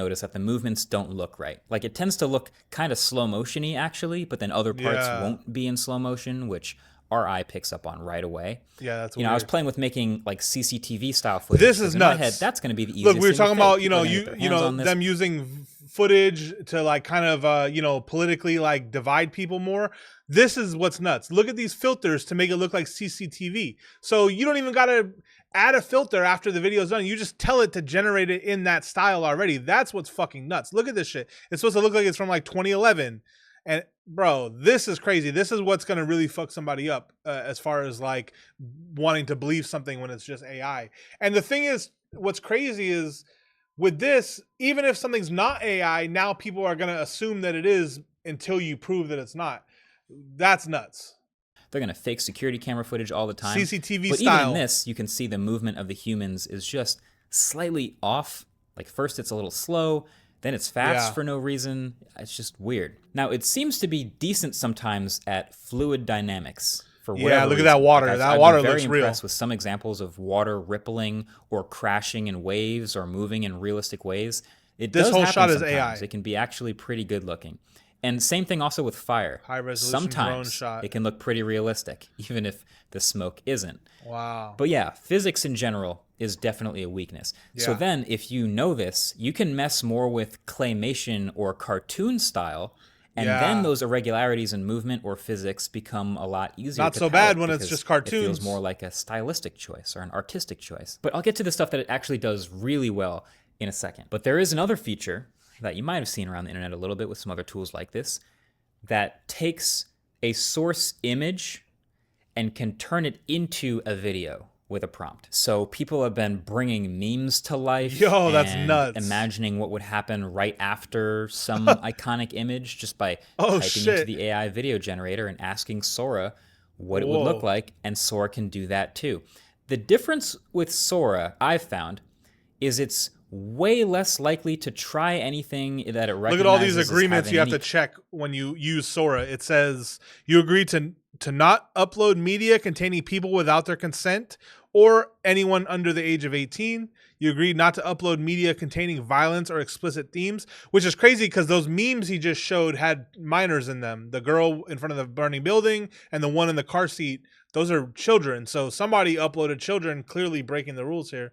notice that the movements don't look right. Like it tends to look kind of slow motion-y actually, but then other parts Yeah. won't be in slow motion, which our eye picks up on right away. Yeah, that's I was weird. playing with making like CCTV style This footage is because in my head nuts. that's going to be the Look, we easiest were thing to talking fake. about, People are going to get their hands on this. them using footage to like kind of politically like divide people more. This is what's nuts. Look at these filters to make it look like CCTV. So you don't even got to add a filter after the video's done. You just tell it to generate it in that style already. That's what's fucking nuts. Look at this shit. It's supposed to look like it's from like 2011. And bro, this is crazy. This is what's going to really fuck somebody up as far as like wanting to believe something when it's just AI. And the thing is, what's crazy is with this, even if something's not AI, now people are going to assume that it is until you prove that it's not. That's nuts. They're going to fake security camera footage all the time. CCTV but style. Even in this, you can see the movement of the humans is just slightly off. Like first it's a little slow, then it's fast for no reason. It's just weird. Now, it seems to be decent sometimes at fluid dynamics. For whatever look reason. at that water. Like That water I've been looks very impressed real. with some examples of water rippling or crashing in waves or moving in realistic ways. This whole shot is AI. It can be actually pretty good looking. And same thing also with fire. High resolution drone shot. It can look pretty realistic, even if the smoke isn't. Wow. But yeah, physics in general is definitely a weakness. Yeah. So then, if you know this, you can mess more with claymation or cartoon style, and then those irregularities in movement or physics become a lot easier. Not to so bad when because it's just cartoons. It feels more like a stylistic choice or an artistic choice. But I'll get to the stuff that it actually does really well in a second. But there is another feature that you might have seen around the internet a little bit with some other tools like this that takes a source image and can turn it into a video with a prompt. So people have been bringing memes to life. Yo, that's nuts. Imagining what would happen right after some iconic image just by typing into the AI video generator and asking SORA what it would look like, and SORA can do that too. The difference with SORA, I've found, is it's way less likely to try anything that it recognizes. Look at all these agreements you have to check when you use SORA. It says you agree to not upload media containing people without their consent or anyone under the age of 18. You agree not to upload media containing violence or explicit themes, which is crazy because those memes he just showed had minors in them. The girl in front of the burning building and the one in the car seat, those are children. So somebody uploaded children, clearly breaking the rules here.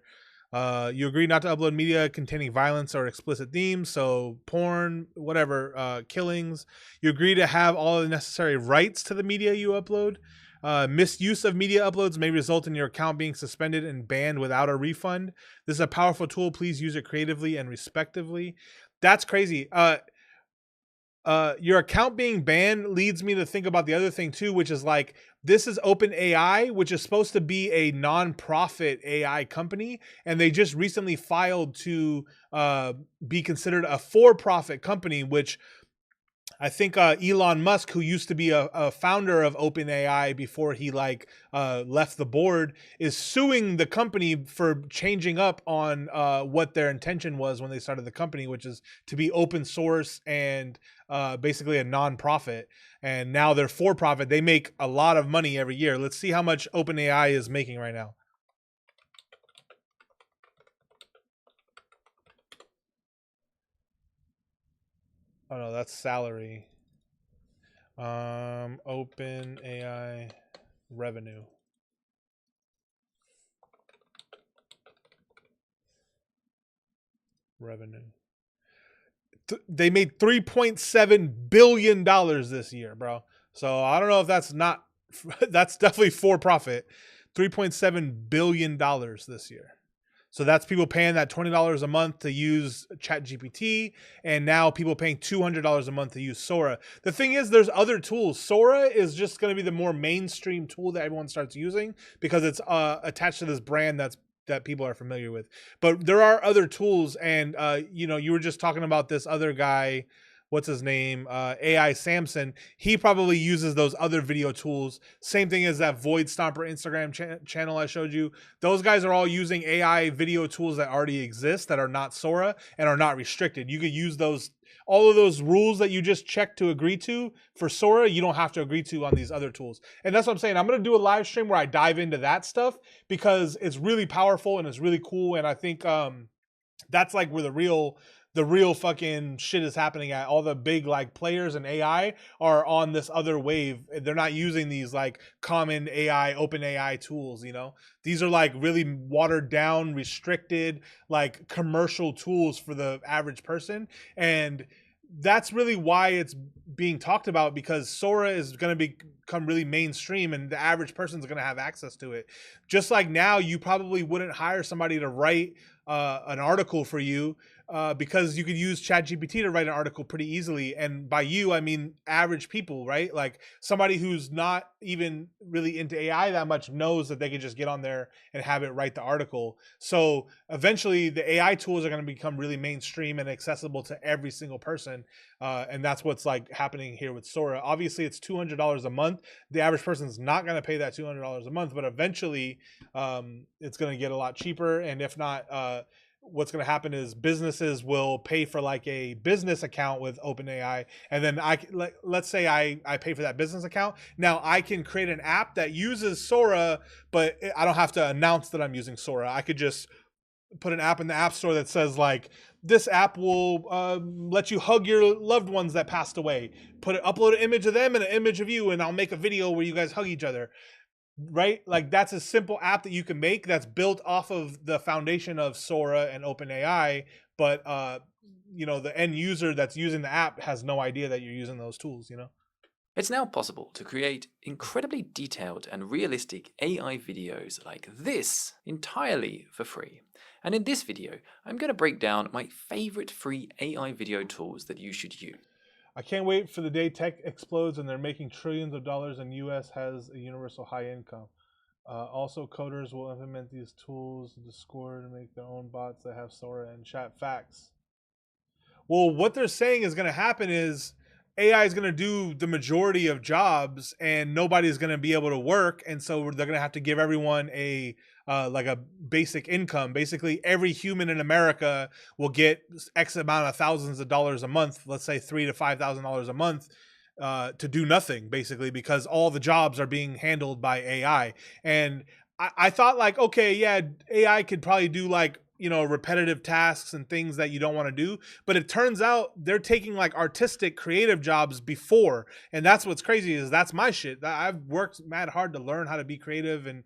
You agree not to upload media containing violence or explicit themes, so porn, whatever, killings. You agree to have all the necessary rights to the media you upload. Misuse of media uploads may result in your account being suspended and banned without a refund. This is a powerful tool. Please use it creatively and respectively. That's crazy. Your account being banned leads me to think about the other thing too, which is like, this is OpenAI, which is supposed to be a non-profit AI company, and they just recently filed to be considered a for-profit company, which I think Elon Musk, who used to be a founder of OpenAI before he left the board, is suing the company for changing up on what their intention was when they started the company, which is to be open source and basically a non-profit. And now they're for profit. They make a lot of money every year. Let's see how much OpenAI is making right now. Oh no, that's salary. OpenAI revenue. They made $3.7 billion this year, bro. So I don't know if that's not, that's definitely for profit. $3.7 billion this year. So that's people paying that $20 a month to use ChatGPT, and now people paying $200 a month to use SORA. The thing is, there's other tools. SORA is just going to be the more mainstream tool that everyone starts using because it's attached to this brand that people are familiar with. But there are other tools, and you were just talking about this other guy. What's his name? AI Samson. He probably uses those other video tools. Same thing as that Void Stomper Instagram channel I showed you. Those guys are all using AI video tools that already exist that are not SORA and are not restricted. You could use those, all of those rules that you just checked to agree to for SORA, you don't have to agree to on these other tools. And that's what I'm saying. I'm going to do a live stream where I dive into that stuff because it's really powerful and it's really cool. And I think that's like where the real the real fucking shit is happening at. All the big like players and AI are on this other wave. They're not using these like common AI, open AI tools, you know? These are like really watered down, restricted, like commercial tools for the average person. And that's really why it's being talked about, because Sora is going to become really mainstream and the average person's going to have access to it. Just like now, you probably wouldn't hire somebody to write an article for you because you could use ChatGPT to write an article pretty easily. And by you, I mean average people, right? Like somebody who's not even really into AI that much knows that they can just get on there and have it write the article. So eventually the AI tools are going to become really mainstream and accessible to every single person. And that's what's like happening here with Sora. Obviously, it's $200 a month. The average person is not going to pay that $200 a month, but eventually it's going to get a lot cheaper. And if not, what's going to happen is businesses will pay for like a business account with OpenAI, and then let's say I pay for that business account. Now I can create an app that uses Sora, but I don't have to announce that I'm using Sora. I could just put an app in the App Store that says like, this app will let you hug your loved ones that passed away. Upload an image of them and an image of you, and I'll make a video where you guys hug each other. Right? Like that's a simple app that you can make that's built off of the foundation of Sora and OpenAI, but the end user that's using the app has no idea that you're using those tools, you know? It's now possible to create incredibly detailed and realistic AI videos like this entirely for free. And in this video, I'm going to break down my favorite free AI video tools that you should use. I can't wait for the day tech explodes and they're making trillions of dollars and US has a universal high income. Also, coders will implement these tools in Discord to make their own bots that have Sora and chat facts. Well, what they're saying is going to happen is AI is going to do the majority of jobs and nobody's going to be able to work. And so they're going to have to give everyone like a basic income. Basically, every human in America will get X amount of thousands of dollars a month, let's say $3,000 to $5,000 a month, to do nothing, basically, because all the jobs are being handled by AI. And I thought like, okay, yeah, AI could probably do like, repetitive tasks and things that you don't want to do. But it turns out they're taking like artistic, creative jobs before. And that's what's crazy is that's my shit. I've worked mad hard to learn how to be creative and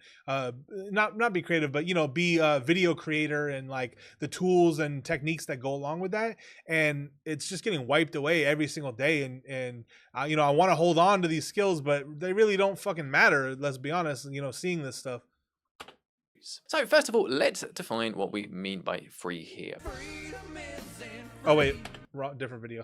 not be creative, but, be a video creator and like the tools and techniques that go along with that. And it's just getting wiped away every single day. And I want to hold on to these skills, but they really don't fucking matter. Let's be honest, seeing this stuff. So first of all, let's define what we mean by free here. Oh wait, different video.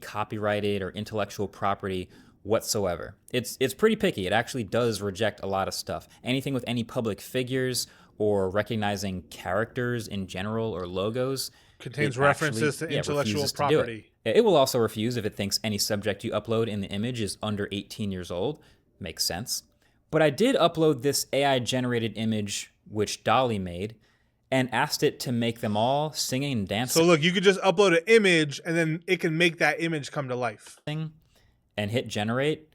Copyrighted or intellectual property whatsoever. It's pretty picky. It actually does reject a lot of stuff. Anything with any public figures or recognizing characters in general or logos contains references to intellectual property. It will also refuse if it thinks any subject you upload in the image is under 18 years old. Makes sense. But I did upload this AI-generated image, which Dolly made, and asked it to make them all singing and dancing. So look, you could just upload an image, and then it can make that image come to life. And hit generate,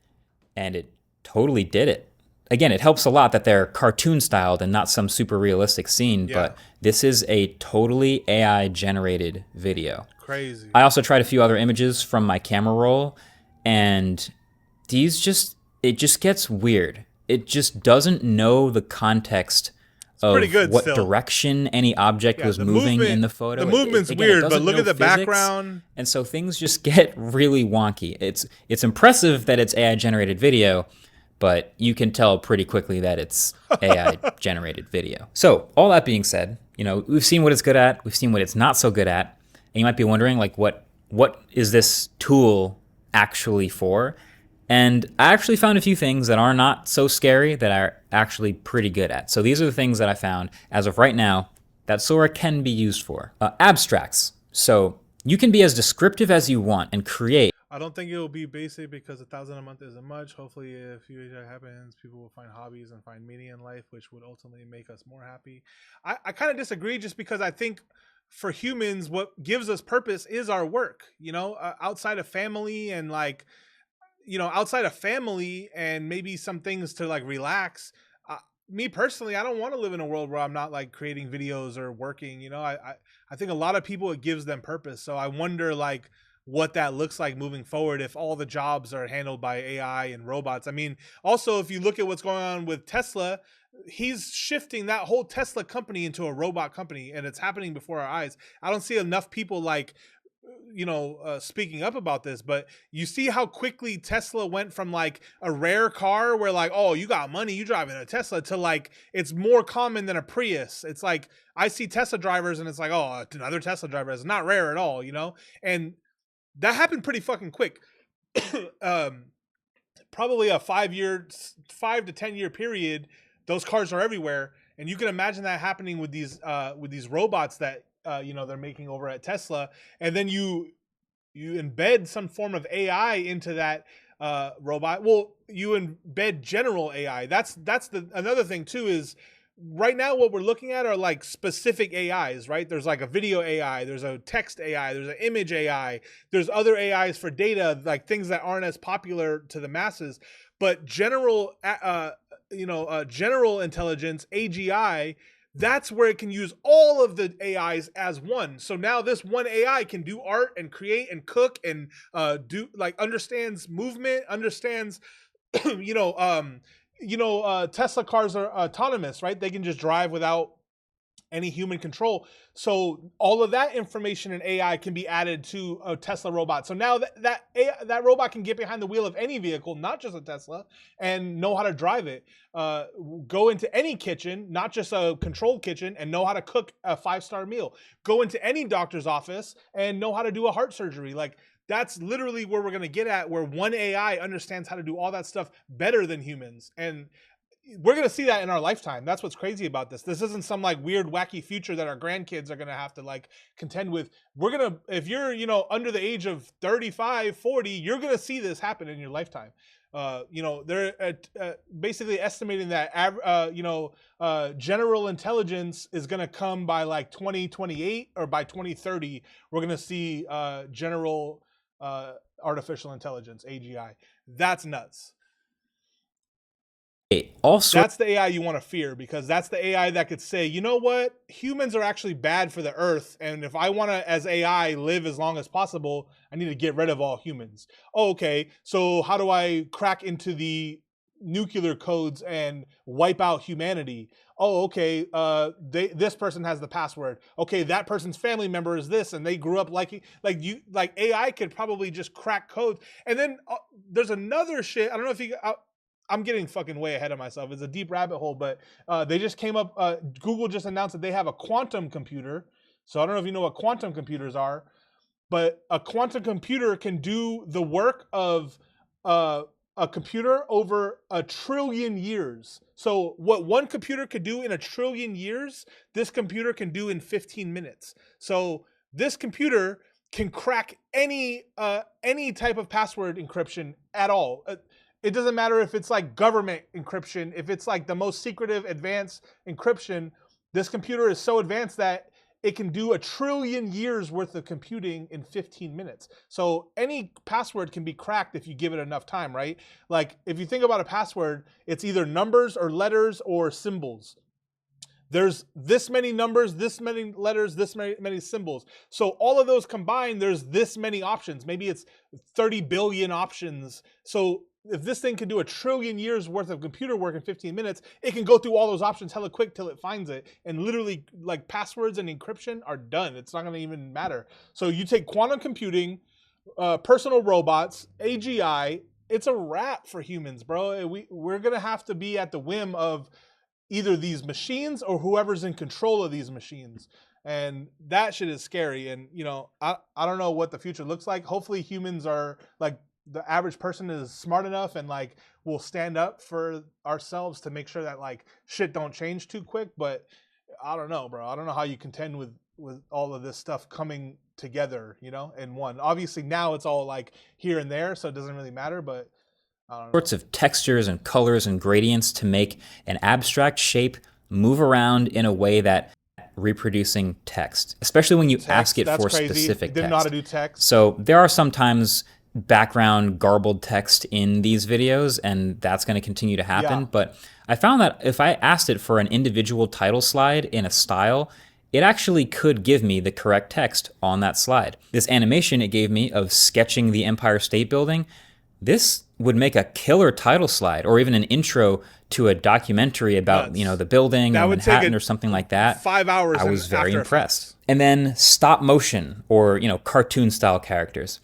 and it totally did it. Again, it helps a lot that they're cartoon-styled and not some super realistic scene, but this is a totally AI-generated video. Crazy. I also tried a few other images from my camera roll, and it just gets weird. It just doesn't know the context of what direction any object was moving in the photo. The movement's weird, but look at the background. And so things just get really wonky. It's impressive that it's AI-generated video, but you can tell pretty quickly that it's AI-generated video. So all that being said, we've seen what it's good at. We've seen what it's not so good at. And you might be wondering, like, what is this tool actually for? And I actually found a few things that are not so scary that are actually pretty good at. So these are the things that I found as of right now that Sora can be used for. Abstracts. So you can be as descriptive as you want and create. I don't think it will be basic because 1,000 a month isn't much. Hopefully, if UHI happens, people will find hobbies and find meaning in life, which would ultimately make us more happy. I kind of disagree just because I think for humans, what gives us purpose is our work, outside of family and like, outside of family and maybe some things to like relax, me personally, I don't want to live in a world where I'm not like creating videos or working. You know, I think a lot of people, it gives them purpose. So I wonder like what that looks like moving forward if all the jobs are handled by AI and robots. I mean, also if you look at what's going on with Tesla, he's shifting that whole Tesla company into a robot company, and it's happening before our eyes. I don't see enough people like speaking up about this, but you see how quickly Tesla went from like a rare car where like, oh, you got money, you driving a Tesla, to like it's more common than a Prius. It's like I see Tesla drivers and it's like, oh, another Tesla driver. It's not rare at all, and that happened pretty fucking quick. Probably a 5 to 10 year period. Those cars are everywhere, and you can imagine that happening with these robots that they're making over at Tesla, and then you embed some form of AI into that robot. Well, you embed general AI. That's another thing too is right now what we're looking at are like specific AIs, right? There's like a video AI, there's a text AI, there's an image AI, there's other AIs for data, like things that aren't as popular to the masses, but general general intelligence, AGI, that's where it can use all of the AIs as one. So now this one AI can do art and create and cook and understands movement, understands, Tesla cars are autonomous, right? They can just drive without any human control. So all of that information and AI can be added to a Tesla robot. So now that robot can get behind the wheel of any vehicle, not just a Tesla, and know how to drive it. Go into any kitchen, not just a controlled kitchen, and know how to cook a 5-star meal. Go into any doctor's office and know how to do a heart surgery. Like that's literally where we're going to get at, where one AI understands how to do all that stuff better than humans. And we're going to see that in our lifetime. That's what's crazy about this. This isn't some like weird, wacky future that our grandkids are going to have to like contend with. If you're, under the age of 35, 40, you're going to see this happen in your lifetime. They're basically estimating that, general intelligence is going to come by like 2028, or by 2030, we're going to see general artificial intelligence, AGI. That's nuts. Also, that's the AI you want to fear, because that's the AI that could say, you know what, humans are actually bad for the earth, and if I want to, as AI, live as long as possible, I need to get rid of all humans. Oh, okay, so how do I crack into the nuclear codes and wipe out humanity? Oh, okay, this person has the password. Okay, that person's family member is this, and they grew up like AI could probably just crack codes. And then there's another shit. I don't know if I'm getting fucking way ahead of myself. It's a deep rabbit hole, but they just came up. Google just announced that they have a quantum computer. So I don't know if you know what quantum computers are, but a quantum computer can do the work of a computer over 1 trillion years. So what one computer could do in 1 trillion years, this computer can do in 15 minutes. So this computer can crack any type of password encryption at all. It doesn't matter if it's like government encryption, if it's like the most secretive advanced encryption. This computer is so advanced that it can do 1 trillion years worth of computing in 15 minutes. So any password can be cracked if you give it enough time, right? Like if you think about a password, it's either numbers or letters or symbols. There's this many numbers, this many letters, this many symbols. So all of those combined, there's this many options. Maybe it's 30 billion options. So if this thing can do 1 trillion years worth of computer work in 15 minutes, it can go through all those options hella quick till it finds it. And literally, like, passwords and encryption are done. It's not going to even matter. So you take quantum computing, personal robots, AGI, it's a wrap for humans, bro. We're going to have to be at the whim of either these machines or whoever's in control of these machines. And that shit is scary. And, I don't know what the future looks like. Hopefully humans are like, the average person is smart enough and like will stand up for ourselves to make sure that like shit don't change too quick. But I don't know, bro. I don't know how you contend with all of this stuff coming together, in one. Obviously now it's all like here and there, so it doesn't really matter, but I don't know. Sorts of textures and colors and gradients to make an abstract shape move around in a way that reproducing text, especially when you ask it for specific text. Didn't know how to do text. So there are sometimes background garbled text in these videos, and that's going to continue to happen. Yeah. But I found that if I asked it for an individual title slide in a style, it actually could give me the correct text on that slide. This animation it gave me of sketching the Empire State Building, this would make a killer title slide, or even an intro to a documentary about the building or Manhattan or something like that. 5 hours. I was very impressed. And then stop motion or cartoon style characters.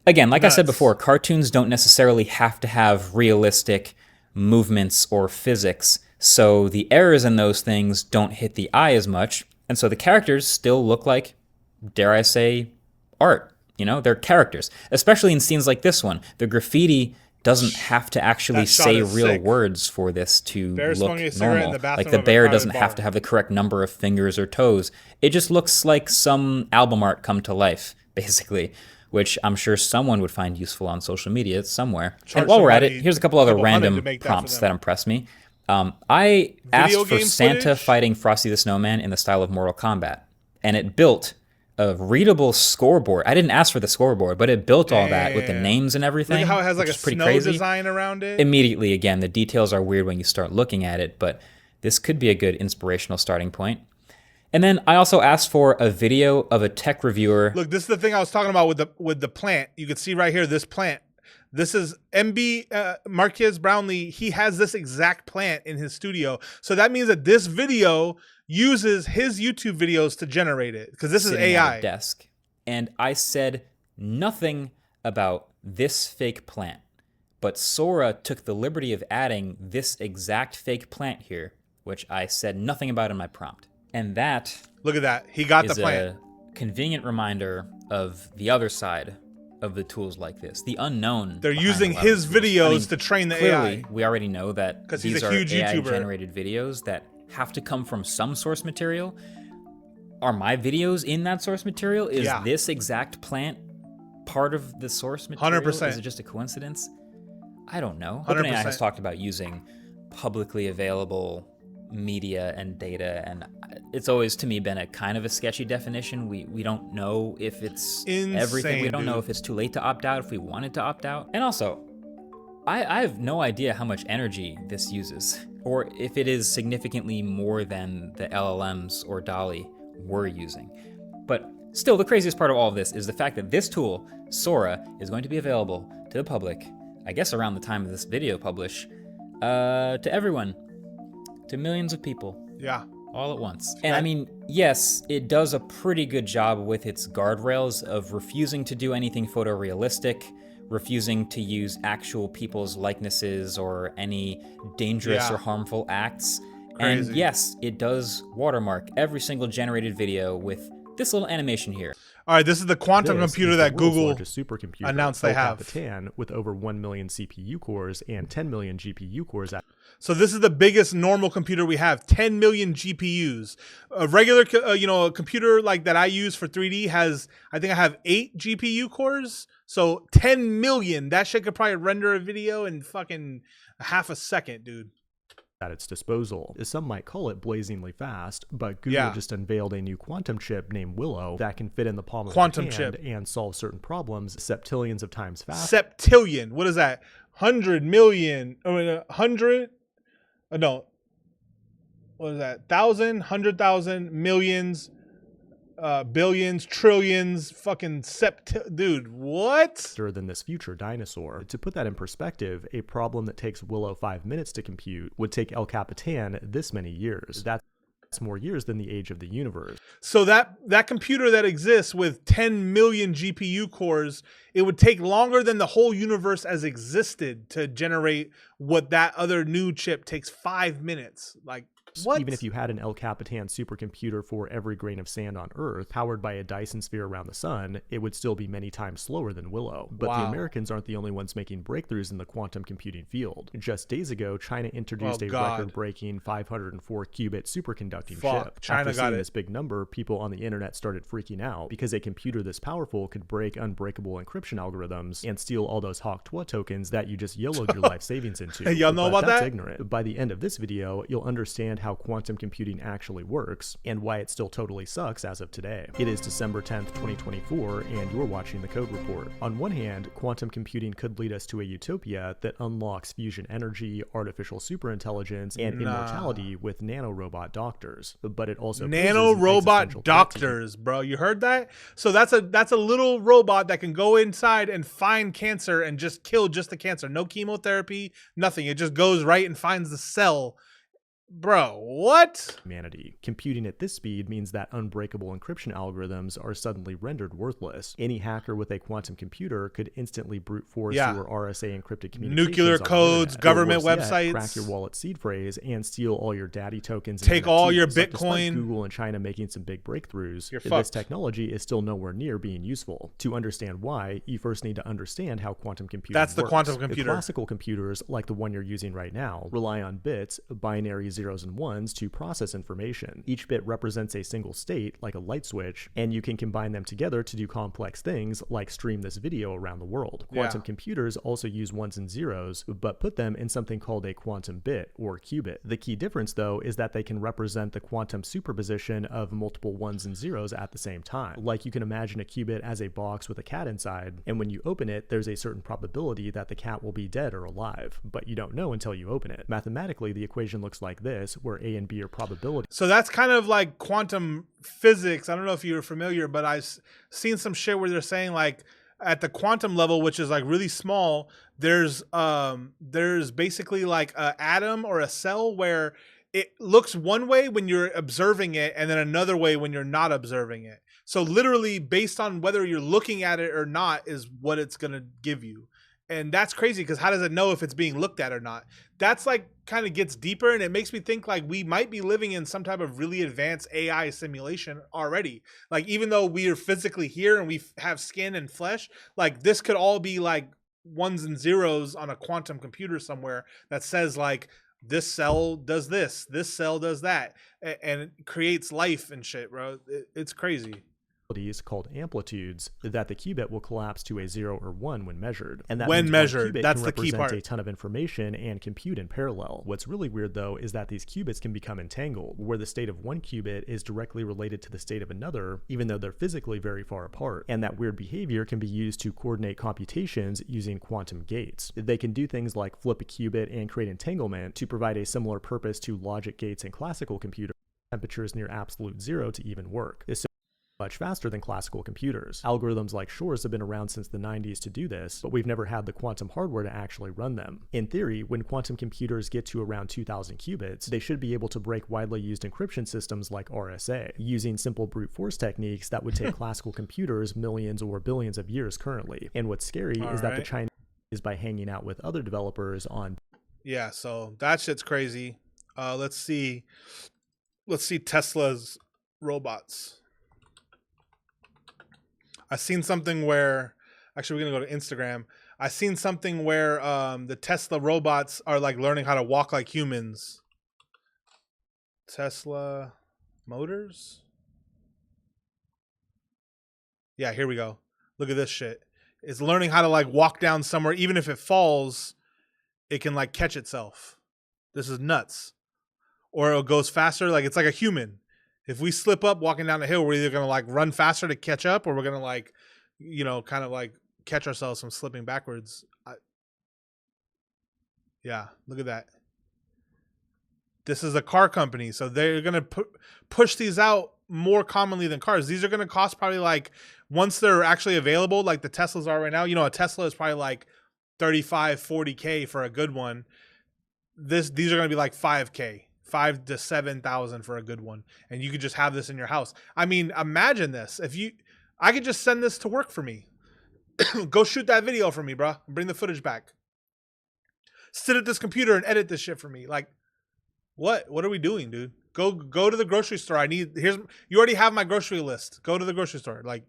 Again, like I said before, cartoons don't necessarily have to have realistic movements or physics, so the errors in those things don't hit the eye as much, and so the characters still look like, dare I say, art. They're characters, especially in scenes like this one. The graffiti doesn't have to actually say real words for this to look normal. Like the bear doesn't have to have the correct number of fingers or toes. It just looks like some album art come to life, basically, which I'm sure someone would find useful on social media somewhere. And while we're at it, here's a couple other random prompts that impressed me. I asked for Santa fighting Frosty the Snowman in the style of Mortal Kombat, and it built a readable scoreboard. I didn't ask for the scoreboard, but it built all that with the names and everything. Look at how it has like a snow design around it. Immediately, again, the details are weird when you start looking at it, but this could be a good inspirational starting point. And then I also asked for a video of a tech reviewer. Look, this is the thing I was talking about with the plant. You can see right here, this plant. This is MB Marquez Brownlee. He has this exact plant in his studio. So that means that this video uses his YouTube videos to generate it, because this is AI. At a desk. And I said nothing about this fake plant, but Sora took the liberty of adding this exact fake plant here, which I said nothing about in my prompt. And that, look at that, he got the plant. A convenient reminder of the other side of the tools like this, the unknown. They're using his videos to train the clearly, AI. We already know that these are huge YouTuber. AI-generated videos that have to come from some source material. Are my videos in that source material? Is this exact plant part of the source material? 100%. Is it just a coincidence? I don't know. 100%. OpenAI has talked about using publicly available media and data, and it's always to me been a kind of a sketchy definition. We don't know if it's everything. We don't know if it's too late to opt out, if we wanted to opt out. And also, I have no idea how much energy this uses, or if it is significantly more than the LLMs or DALL-E were using. But still, the craziest part of all of this is the fact that this tool, Sora, is going to be available to the public, I guess around the time of this video publish, to everyone, to millions of people. Yeah. All at once. And I mean, yes, it does a pretty good job with its guardrails of refusing to do anything photorealistic, refusing to use actual people's likenesses or any dangerous or harmful acts. Crazy. And yes, it does watermark every single generated video with this little animation here. All right, this is the quantum computer that Google supercomputer announced they have. Capitan, with over 1 million CPU cores and 10 million GPU cores. So this is the biggest normal computer we have, 10 million GPUs. A regular, a computer like that I use for 3D has, I think I have 8 GPU cores. So 10 million, that shit could probably render a video in fucking half a second, dude. At its disposal. Some might call it blazingly fast, but Google just unveiled a new quantum chip named Willow that can fit in the palm of your hand and solve certain problems septillions of times faster. Septillion, what is that? 100 million, I mean, 100, no, what is that? 1,000, 100,000, millions, billions, trillions, fucking dude, what? Than this future dinosaur. To put that in perspective, a problem that takes Willow 5 minutes to compute would take El Capitan this many years. That's more years than the age of the universe. So that computer that exists with 10 million GPU cores, it would take longer than the whole universe as existed to generate what that other new chip takes 5 minutes. Like, what? Even if you had an El Capitan supercomputer for every grain of sand on Earth, powered by a Dyson sphere around the sun, it would still be many times slower than Willow. But the Americans aren't the only ones making breakthroughs in the quantum computing field. Just days ago, China introduced a record-breaking 504 qubit superconducting chip. China After seeing this big number, people on the internet started freaking out because a computer this powerful could break unbreakable encryption algorithms and steal all those Hawk Tuah tokens that you just YOLO'd your life savings into. Hey, y'all know about that's that? Ignorant. By the end of this video, you'll understand how quantum computing actually works and why it still totally sucks as of today. It is December 10th, 2024, and you're watching The Code Report. On one hand, quantum computing could lead us to a utopia that unlocks fusion energy, artificial superintelligence, and immortality with nanorobot doctors, but it also nanorobot doctors, bro. You heard that? So that's a little robot that can go inside and find cancer and just kill just the cancer. No chemotherapy, nothing. It just goes right and finds the cell. Bro, what? Humanity. Computing at this speed means that unbreakable encryption algorithms are suddenly rendered worthless. Any hacker with a quantum computer could instantly brute force your RSA encrypted communications, nuclear codes, government websites, crack your wallet seed phrase, and steal all your daddy tokens. Take all your Bitcoin. Despite Google and China making some big breakthroughs, this technology is still nowhere near being useful. To understand why, you first need to understand how quantum computing works. That's the quantum computer. Classical computers, like the one you're using right now, rely on bits, binary zeros and ones, to process information. Each bit represents a single state, like a light switch, and you can combine them together to do complex things like stream this video around the world. Quantum computers also use ones and zeros, but put them in something called a quantum bit, or qubit. The key difference, though, is that they can represent the quantum superposition of multiple ones and zeros at the same time. Like, you can imagine a qubit as a box with a cat inside, and when you open it, there's a certain probability that the cat will be dead or alive, but you don't know until you open it. Mathematically, the equation looks like this, where A and B are probability. So that's kind of like quantum physics. I don't know if you're familiar, but I've seen some shit where they're saying, like, at the quantum level, which is like really small, there's basically like an atom or a cell where it looks one way when you're observing it and then another way when you're not observing it. So literally, based on whether you're looking at it or not is what it's going to give you. And that's crazy, because how does it know if it's being looked at or not? That's like kind of gets deeper, and it makes me think like we might be living in some type of really advanced AI simulation already. Like, even though we are physically here and we have skin and flesh, like this could all be like ones and zeros on a quantum computer somewhere that says like, this cell does this cell does that, and it creates life and shit, bro. It's crazy. Called amplitudes that the qubit will collapse to a 0 or 1 when measured, and that when means measured, that's can the key part. A ton of information and compute in parallel. What's really weird, though, is that these qubits can become entangled, where the state of one qubit is directly related to the state of another, even though they're physically very far apart. And that weird behavior can be used to coordinate computations using quantum gates. They can do things like flip a qubit and create entanglement to provide a similar purpose to logic gates in classical computers. Temperatures near absolute zero to even work. It's much faster than classical computers. Algorithms like SORAs have been around since the 90s to do this, but we've never had the quantum hardware to actually run them. In theory, when quantum computers get to around 2,000 qubits, they should be able to break widely used encryption systems like RSA, using simple brute force techniques that would take classical computers millions or billions of years currently. And what's scary is that the Chinese is by hanging out with other developers on. Yeah, so that shit's crazy. Let's see Tesla's robots. I seen something where, actually we're gonna go to Instagram. I seen something where the Tesla robots are like learning how to walk like humans. Tesla Motors? Yeah, here we go. Look at this shit. It's learning how to like walk down somewhere. Even if it falls, it can like catch itself. This is nuts. Or it goes faster. Like, it's like a human. If we slip up walking down the hill, we're either going to like run faster to catch up, or we're going to like, you know, kind of like catch ourselves from slipping backwards. Yeah, look at that. This is a car company, so they're going to push these out more commonly than cars. These are going to cost probably like, once they're actually available, like the Teslas are right now, you know, a Tesla is probably like 35, 40K for a good one. These are going to be like 5K. 5,000 to 7,000 for a good one, and you could just have this in your house. I mean, imagine this. I could just send this to work for me. Go shoot that video for me, bro. Bring the footage back. Sit at this computer and edit this shit for me. Like, what are we doing, dude? Go to the grocery store. You already have my grocery list. Go to the grocery store. Like,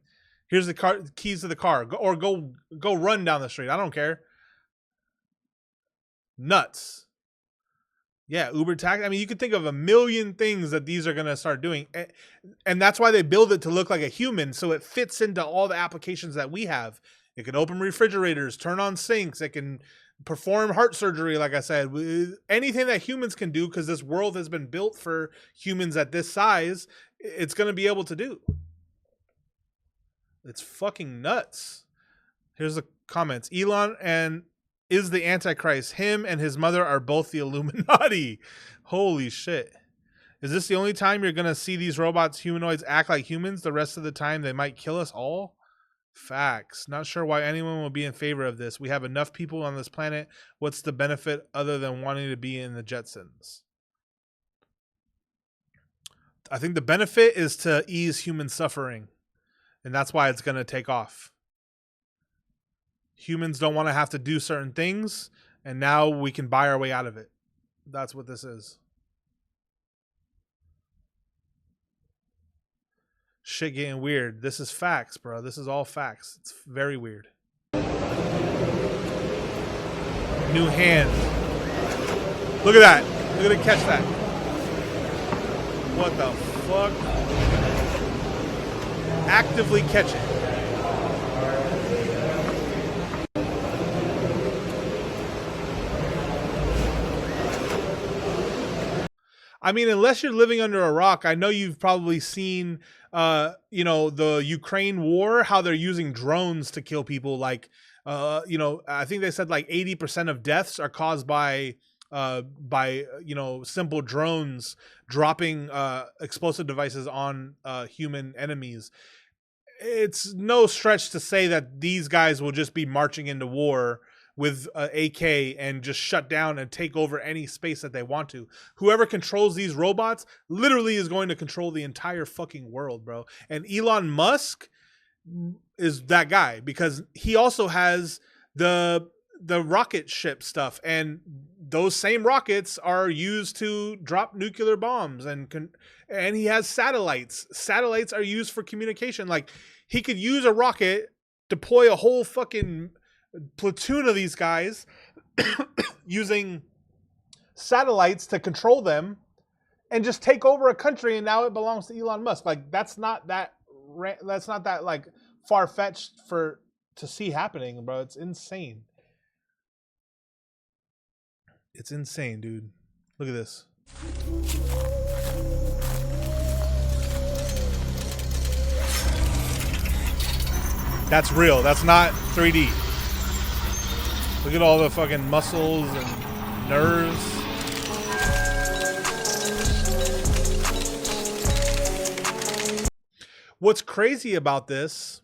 here's the keys to the car. Go run down the street. I don't care. Nuts. Yeah, Uber taxi. I mean, you could think of a million things that these are going to start doing. And that's why they build it to look like a human, so it fits into all the applications that we have. It can open refrigerators, turn on sinks. It can perform heart surgery, like I said. Anything that humans can do, because this world has been built for humans at this size, it's going to be able to do. It's fucking nuts. Here's the comments. Elon and is the Antichrist. Him and his mother are both the Illuminati. Holy shit. Is this the only time you're going to see these robots, humanoids, act like humans? The rest of the time, they might kill us all? Facts. Not sure why anyone will be in favor of this. We have enough people on this planet. What's the benefit other than wanting to be in the Jetsons? I think the benefit is to ease human suffering. And that's why it's going to take off. Humans don't want to have to do certain things, and now we can buy our way out of it. That's what this is. Shit getting weird. This is facts, bro. This is all facts. It's very weird. New hand. Look at that. Look at it catch that. What the fuck? Actively catch it. I mean, unless you're living under a rock, I know you've probably seen, the Ukraine war, how they're using drones to kill people. Like, I think they said like 80% of deaths are caused by simple drones dropping explosive devices on human enemies. It's no stretch to say that these guys will just be marching into war with AK and just shut down and take over any space that they want to. Whoever controls these robots literally is going to control the entire fucking world, bro. And Elon Musk is that guy because he also has the rocket ship stuff, and those same rockets are used to drop nuclear bombs, and he has satellites. Satellites are used for communication. Like, he could use a rocket, deploy a whole fucking platoon of these guys using satellites to control them and just take over a country, and now it belongs to Elon Musk. Like, that's not that like far-fetched to see happening, bro. It's insane. It's insane, dude. Look at this. That's real. That's not 3D. Look at all the fucking muscles and nerves. What's crazy about this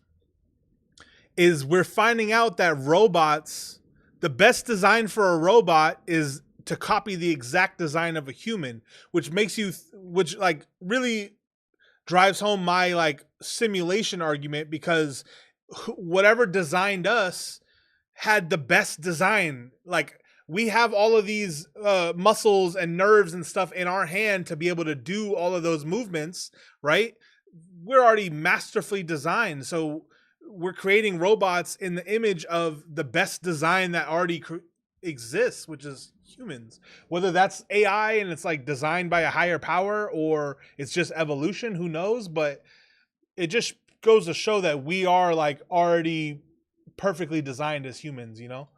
is we're finding out that robots, the best design for a robot is to copy the exact design of a human, which really drives home my like simulation argument, because whatever designed us had the best design. Like, we have all of these muscles and nerves and stuff in our hand to be able to do all of those movements, right? We're already masterfully designed. So we're creating robots in the image of the best design that already exists, which is humans. Whether that's AI and it's like designed by a higher power, or it's just evolution, who knows? But it just goes to show that we are like already perfectly designed as humans, you know?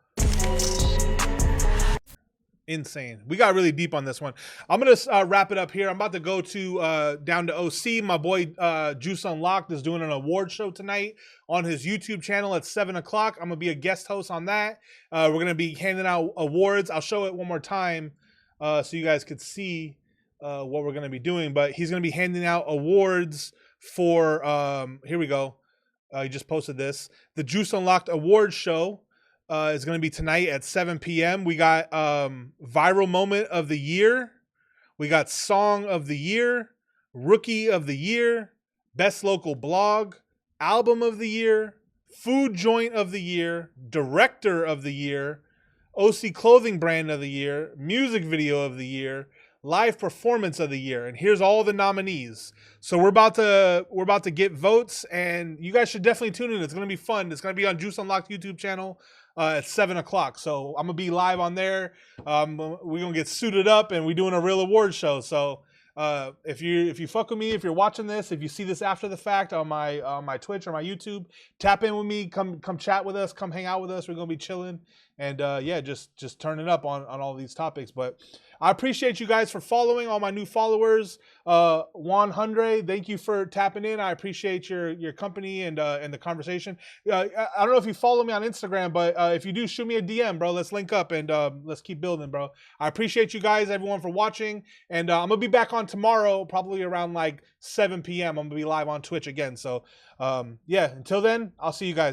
Insane. We got really deep on this one. I'm gonna wrap it up here. I'm about to go to down to OC. My boy Juice Unlocked is doing an award show tonight on his YouTube channel at 7 o'clock. I'm gonna be a guest host on that. We're gonna be handing out awards. I'll show it one more time so you guys could see what we're gonna be doing. But he's gonna be handing out awards for here we go. He just posted this. The Juice Unlocked Awards show is going to be tonight at 7 p.m. We got Viral Moment of the Year. We got Song of the Year, Rookie of the Year, Best Local Blog, Album of the Year, Food Joint of the Year, Director of the Year, OC Clothing Brand of the Year, Music Video of the Year, Live Performance of the Year. And here's all the nominees. So we're about to get votes, and you guys should definitely tune in. It's going to be fun. It's going to be on Juice Unlocked YouTube channel at 7 o'clock. So I'm going to be live on there. We're going to get suited up, and we're doing a real award show. So If you fuck with me, if you're watching this, if you see this after the fact on my Twitch or my YouTube, tap in with me, come chat with us, come hang out with us. We're gonna be chilling, and yeah, just turn it up on all these topics. But I appreciate you guys for following, all my new followers. Juan Hundre, thank you for tapping in. I appreciate your company and the conversation. I don't know if you follow me on Instagram, but if you do, shoot me a DM, bro. Let's link up and let's keep building, bro. I appreciate you guys, everyone, for watching, and I'm gonna be back on tomorrow, probably around like 7 p.m. I'm gonna be live on Twitch again. So yeah, until then, I'll see you guys.